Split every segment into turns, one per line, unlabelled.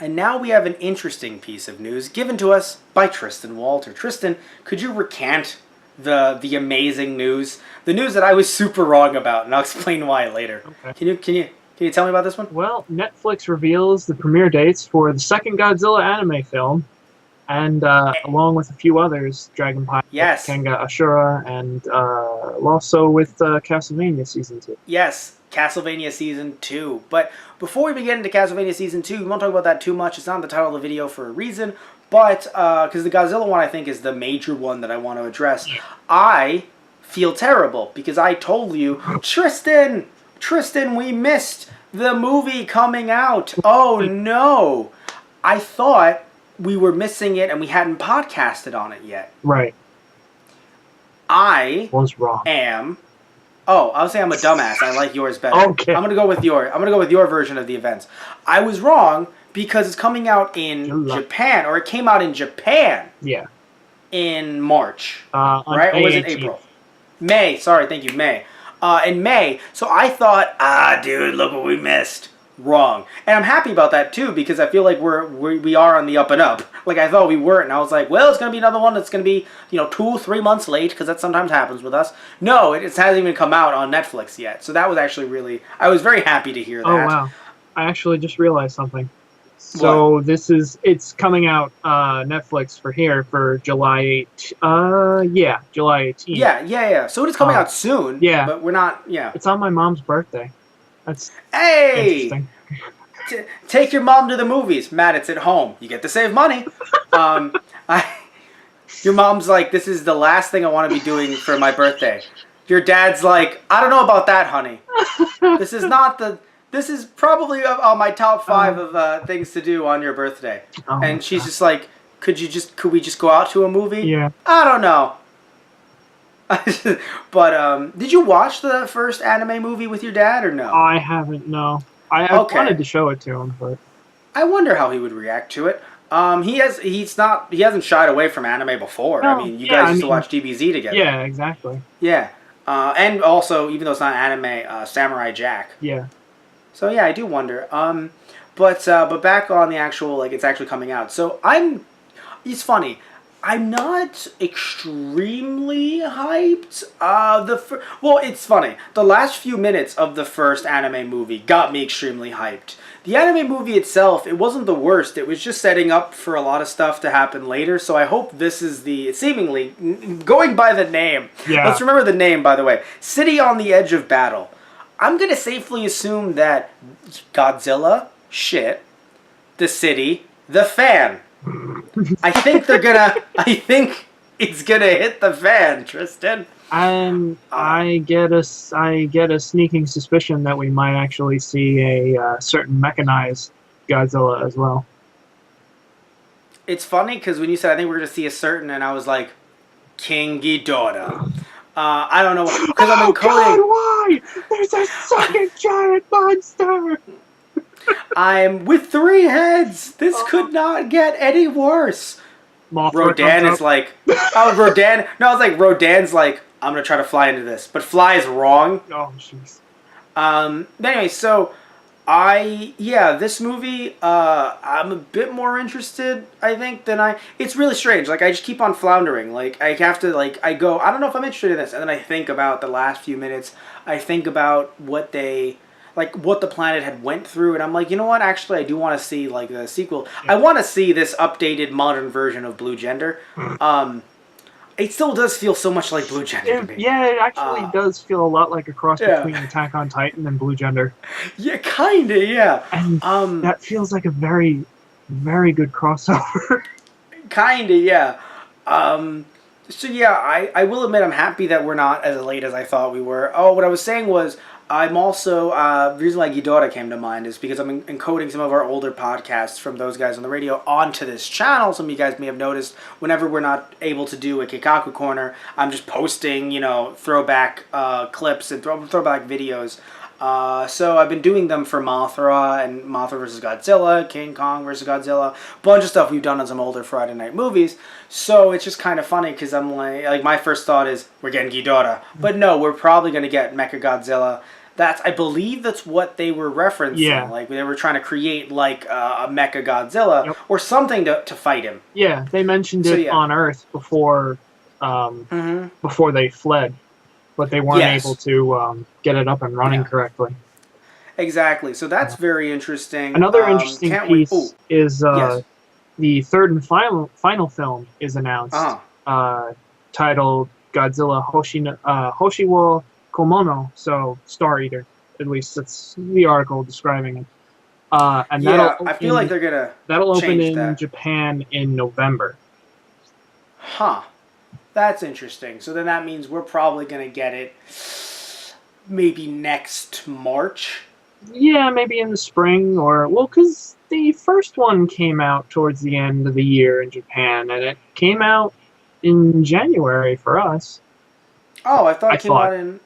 And now we have an interesting piece of news given to us by Tristan Walter. Tristan, could you recant the amazing news? The news that I was super wrong about, and I'll explain why later. Okay. Can you tell me about this one?
Well, Netflix reveals the premiere dates for the second Godzilla anime film, and along with a few others, Dragon Pie,
yes,
Kenga Ashura, and also with Castlevania Season 2.
Yes, Castlevania Season 2. But before we get into Castlevania Season 2, we won't talk about that too much. It's not the title of the video for a reason. But, because the Godzilla one, I think, is the major one that I want to address. I feel terrible because I told you, Tristan, we missed the movie coming out. Oh, no. I thought we were missing it and we hadn't podcasted on it yet.
Right.
I
was wrong.
Oh, I was saying I'm a dumbass. I like yours better.
Okay.
I'm gonna go with your version of the events. I was wrong because it's coming out in Japan, or it came out in Japan.
Yeah.
In March,
right?
Or was it April? May. Sorry, thank you, May. In May. So I thought, dude, look what we missed. Wrong. And I'm happy about that too, because I feel like we are on the up and up. Like I thought we weren't, and I was like, well, it's gonna be another one that's gonna be 2-3 months late, because that sometimes happens with us. No, it hasn't even come out on Netflix yet. So that was actually I was very happy to hear that.
Oh wow! I actually just realized something. So what? It's coming out Netflix for July 8th. July 18th.
Yeah. So it is coming out soon.
Yeah.
But we're not. Yeah.
It's on my mom's birthday. That's
interesting. Take your mom to the movies. Matt, it's at home. You get to save money. Your mom's like, this is the last thing I want to be doing for my birthday. Your dad's like, I don't know about that, honey. This is probably on my top 5 of things to do on your birthday. Oh, and she's just like, could we just go out to a movie?
Yeah.
I don't know. But did you watch the first anime movie with your dad or no?
I haven't. No, I wanted to show it to him, but
I wonder how he would react to it. He hasn't shied away from anime before. No, I mean, you guys used to watch DBZ together.
Yeah, exactly.
Yeah, and also, even though it's not anime, Samurai Jack.
Yeah.
So yeah, I do wonder. But back on the actual, it's actually coming out. So it's funny. I'm not extremely hyped. It's funny. The last few minutes of the first anime movie got me extremely hyped. The anime movie itself, it wasn't the worst. It was just setting up for a lot of stuff to happen later. So I hope this is seemingly, going by the name.
Yeah.
Let's remember the name, by the way. City on the Edge of Battle. I'm going to safely assume that Godzilla, shit, the city, the fan. I think it's gonna hit the fan, Tristan.
And I get a sneaking suspicion that we might actually see a certain mechanized Godzilla as well.
It's funny because when you said I think we're gonna see a certain, and I was like, King Ghidorah. I don't know because I'm encoding.
God, why? There's a second giant monster.
I'm with 3 heads. This could not get any worse. Rodan is like, Rodan. No, I was like, Rodan's like, I'm gonna try to fly into this, but fly is wrong.
Oh, jeez.
Anyway, so this movie, I'm a bit more interested, I think, than it's really strange. Like, I just keep on floundering. Like, I have to, I go, I don't know if I'm interested in this, and then I think about the last few minutes. I think about what the planet had went through, and I'm like, you know what? Actually, I do want to see the sequel. Yeah. I want to see this updated, modern version of Blue Gender. It still does feel so much like Blue Gender to me.
Yeah, it actually does feel a lot like a cross between Attack on Titan and Blue Gender.
Yeah, kinda, yeah.
And that feels like a very, very good crossover.
Kinda, yeah. So yeah, I will admit I'm happy that we're not as late as I thought we were. Oh, what I was saying was, I'm also, the reason why Ghidorah came to mind is because I'm encoding some of our older podcasts from those guys on the radio onto this channel. Some of you guys may have noticed whenever we're not able to do a Keikaku Corner, I'm just posting, throwback clips and throwback videos. So I've been doing them for Mothra and Mothra vs. Godzilla, King Kong vs. Godzilla, a bunch of stuff we've done on some older Friday night movies. So it's just kind of funny because I'm like my first thought is we're getting Ghidorah. But no, we're probably going to get Mechagodzilla. I believe that's what they were referencing.
Yeah.
Like they were trying to create like a Mecha Godzilla
Yep.
or something to fight him.
Yeah, they mentioned
So
it
yeah.
on Earth before
Mm-hmm.
before they fled, but they weren't able
Yes.
to get it up and running
Yeah.
correctly.
Exactly. So that's very interesting.
Another interesting
Can't wait. Oh,
piece is
yes.
the third and final film is announced,
Uh-huh.
titled Godzilla Hoshiwo Komono, so Star Eater. At least that's the article describing it. And
Yeah, I feel like they're gonna
that'll open
change
in
that.
Japan in November.
Huh. That's interesting. So then that means we're probably gonna get it maybe next March.
Yeah, maybe in the spring or because the first one came out towards the end of the year in Japan, and it came out in January for us.
Oh, I thought
I
it came out
thought.
in.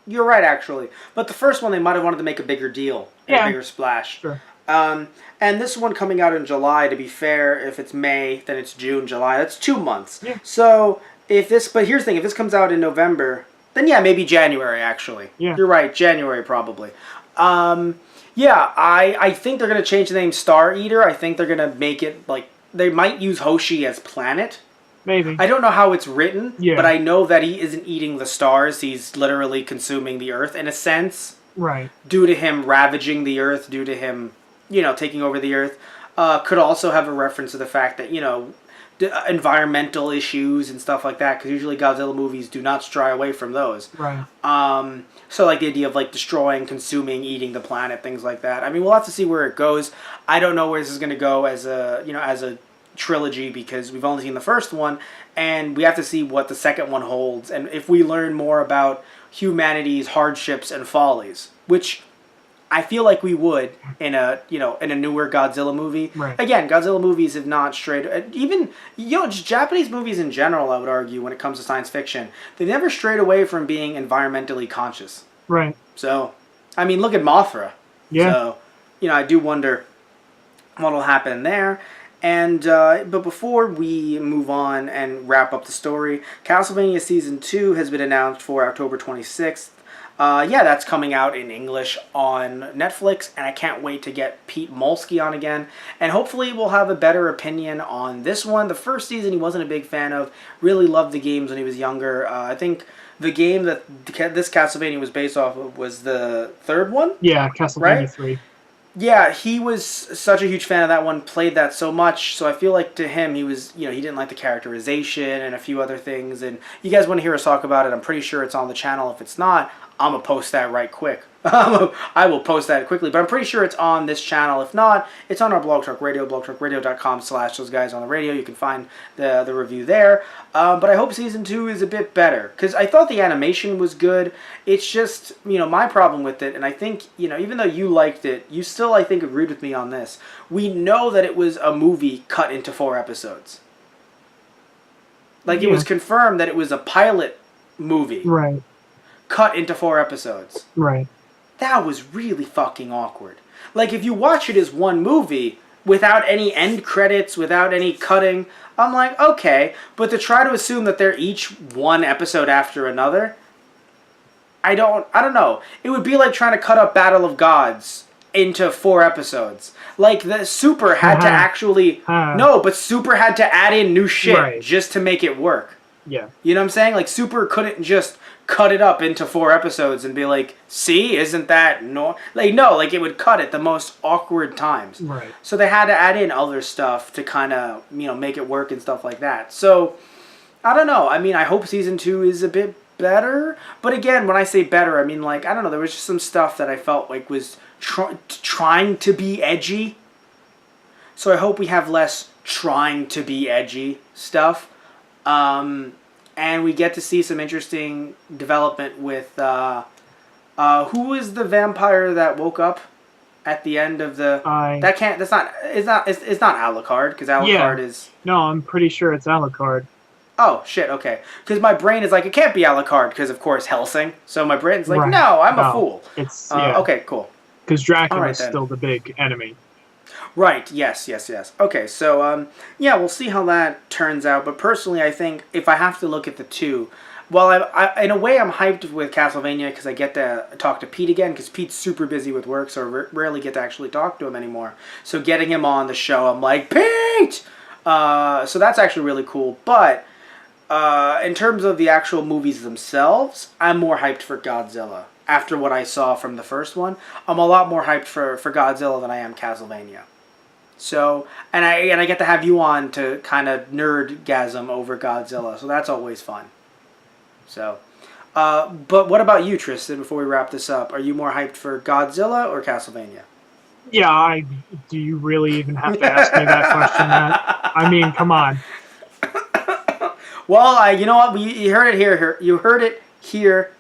You're right, actually. But the first one, they might have wanted to make a bigger deal and a
Yeah,
bigger splash.
sure.
And this one coming out in July, to be fair, if it's May, then it's June, July. That's 2 months.
Yeah.
So but here's the thing: if this comes out in November, then yeah, maybe January. Actually,
Yeah.
you're right, January probably. Yeah, I think they're gonna change the name Star Eater. I think they're gonna make it like they might use Hoshi as planet.
Maybe.
I don't know how it's written,
Yeah.
but I know that he isn't eating the stars. He's literally consuming the Earth in a sense,
Right.
due to him ravaging the Earth, due to him, taking over the Earth. Could also have a reference to the fact that, environmental issues and stuff like that, because usually Godzilla movies do not stray away from those.
Right.
So like the idea of like destroying, consuming, eating the planet, things like that. I mean, we'll have to see where it goes. I don't know where this is going to go as a trilogy because we've only seen the first one, and we have to see what the second one holds and if we learn more about humanity's hardships and follies, which I feel like we would in a newer Godzilla movie.
Right.
Again, Godzilla movies have not strayed, even just Japanese movies in general, I would argue, when it comes to science fiction, they never strayed away from being environmentally conscious.
Right.
So, I mean, look at Mothra.
Yeah.
So, I do wonder what'll happen there. And but before we move on and wrap up the story, Castlevania Season 2 has been announced for October 26th. That's coming out in English on Netflix, and I can't wait to get Pete Molsky on again. And hopefully we'll have a better opinion on this one. The first season he wasn't a big fan of. Really loved the games when he was younger. I think the game that this Castlevania was based off of was the third one?
Yeah, Castlevania
Right?
3.
Yeah, he was such a huge fan of that one, played that so much, so I feel like to him he was, he didn't like the characterization and a few other things, and you guys want to hear us talk about it, I'm pretty sure it's on the channel. If it's not, I'm going to post that right quick. I will post that quickly, but I'm pretty sure it's on this channel. If not, it's on our Blog Talk Radio, blogtalkradio.com/those guys on the radio. You can find the review there. But I hope Season 2 is a bit better, because I thought the animation was good. It's just, my problem with it, and I think, even though you liked it, you still, I think, agreed with me on this. We know that it was a movie cut into 4 episodes. Like,
Yeah.
it was confirmed that it was a pilot movie.
Right.
Cut into 4 episodes.
Right.
That was really fucking awkward. Like, if you watch it as one movie, without any end credits, without any cutting, I'm like, okay. But to try to assume that they're each one episode after another, I don't know. It would be like trying to cut up Battle of Gods into 4 episodes. Like, the Super had to actually... No, but Super had to add in new shit just to make it work.
Yeah.
You know what I'm saying? Like, Super couldn't just cut it up into 4 episodes and be like, see, isn't that no? Like, no, like, it would cut at the most awkward times.
Right.
So they had to add in other stuff to kind of, make it work and stuff like that. So, I don't know. I mean, I hope Season 2 is a bit better. But again, when I say better, I mean, like, I don't know. There was just some stuff that I felt like was trying to be edgy. So I hope we have less trying to be edgy stuff. And we get to see some interesting development with who is the vampire that woke up at the end of the it's not Alucard, because Alucard is...
No, I'm pretty sure it's Alucard.
Oh shit, okay. Because my brain is like, it can't be Alucard because of course Helsing. So my brain's like, no, I'm a fool.
It's
okay, cool.
Because Dracula is still the big enemy.
Right, yes. Okay, so, we'll see how that turns out. But personally, I think if I have to look at the two, Well, in a way, I'm hyped with Castlevania because I get to talk to Pete again because Pete's super busy with work, so I rarely get to actually talk to him anymore. So getting him on the show, I'm like, Pete! So that's actually really cool. But in terms of the actual movies themselves, I'm more hyped for Godzilla. After what I saw from the first one, I'm a lot more hyped for Godzilla than I am Castlevania. So, and I get to have you on to kind of nerdgasm over Godzilla, so that's always fun. So, but what about you, Tristan? Before we wrap this up, are you more hyped for Godzilla or Castlevania?
Yeah, do you really even have to ask me that question, Matt? I mean, come on.
Well, you know what? You heard it here. You heard it here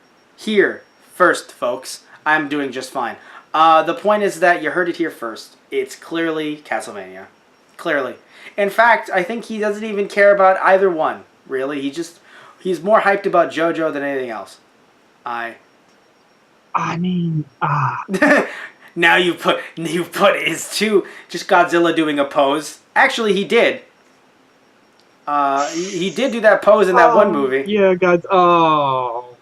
first, folks. I'm doing just fine. The point is that you heard it here first. It's clearly Castlevania. Clearly. In fact, I think he doesn't even care about either one, really. He's more hyped about JoJo than anything else.
I mean,
Now you put his just Godzilla doing a pose. Actually, he did. He did do that pose in that one movie.
Yeah, God. Oh.